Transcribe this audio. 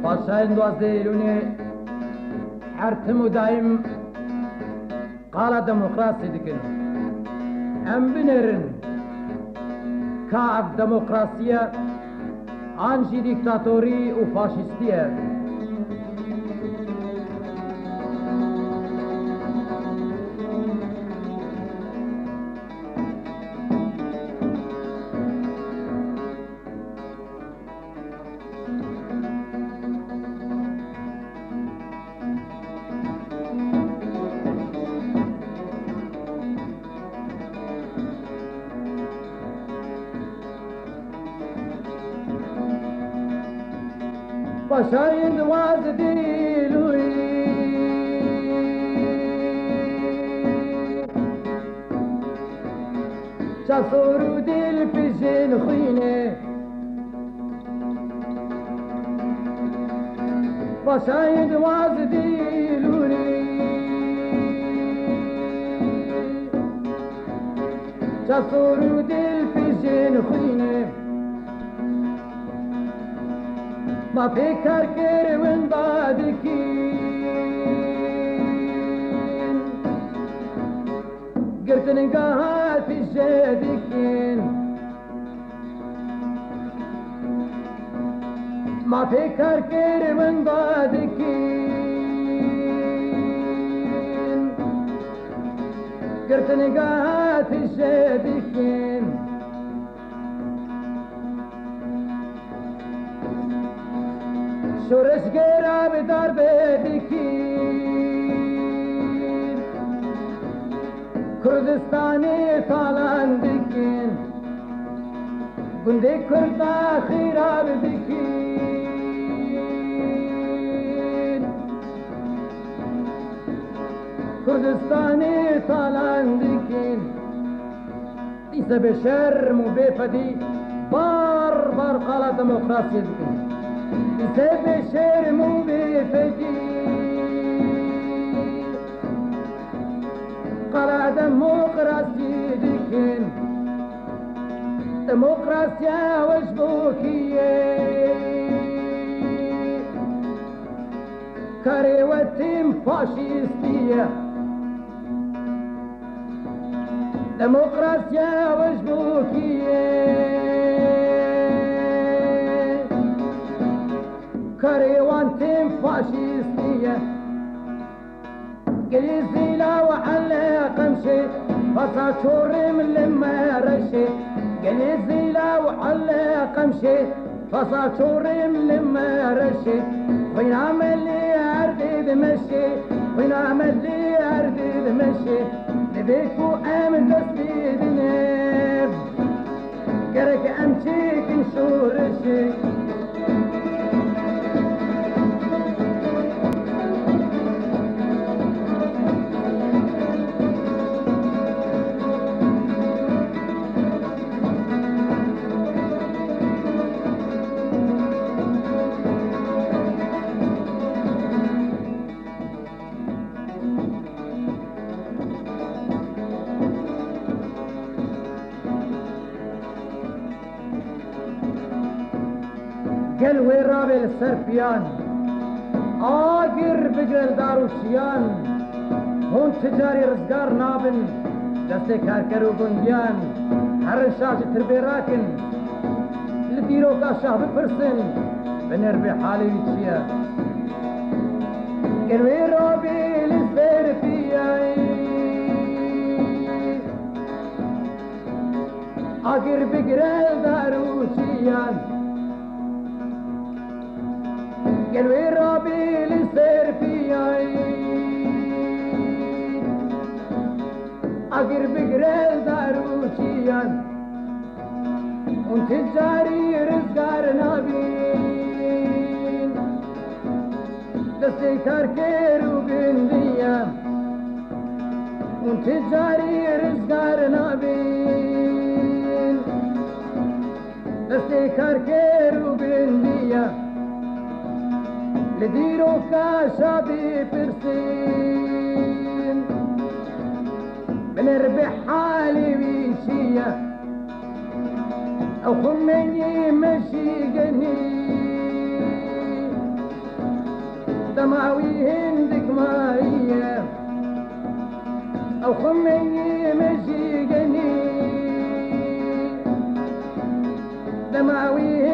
باشاين دوازديلوني حرتم دايم قال ديمقراطي دكن ام بنرن كاف ديمقراطية انجي ديكتاتوري وفاشيستية باشاين دوازديلوني شافورو دل بجن خينه باشاين دوازديلوني شافورو دل بجن خينه ما فكر كرون بادكين قلت نقاها في جادكين ما فكر كرون بادكين قلت نقاها في جادكين شورش گرا به دار بدکین کردستانی تالان دکین گنده کردا خیراب دکین کردستانی تالان دکین ایسا به شرم و بفدی بار بار قالا دموکراسی دکین سب شرم و بفدی قال دموکراسی دکن دموکراسی وجبوکیه کاری و تیم فاشیستیه دموکراسی وجبوکیه كريوان تيم فاشيستية قليزي لا وحلا قمشي فصا شوري من لما رشي قليزي لا وحلا قمشي فصا شوري من لما رشي وين عمل لي عردي دمشي وين عمل لي عردي دمشي نبيكو امن دستي دنيب كرك امشي كنشورشي قل ويراب السرفيان آقر بجل داروشيان هون تجاري رزقار نابن دستي كاركرو بنديان هر شاج تربيراكن لديروكا شاه بفرسن بنر بحالي ويتشيا قل ويراب السرفيان آقر بجل داروشيان قالوا يا ربي لسير فياي أقرب قريل داروشيان وانت جاري رزقار نابين دستي كاركيرو بندية وانت جاري رزقار نابين دستي كاركيرو بندية لديرو كاشابي برسين بنربح حالي ويشية أو خمني مشي جني دمعوي هندك ماية أو خمي مجيقني دمعوي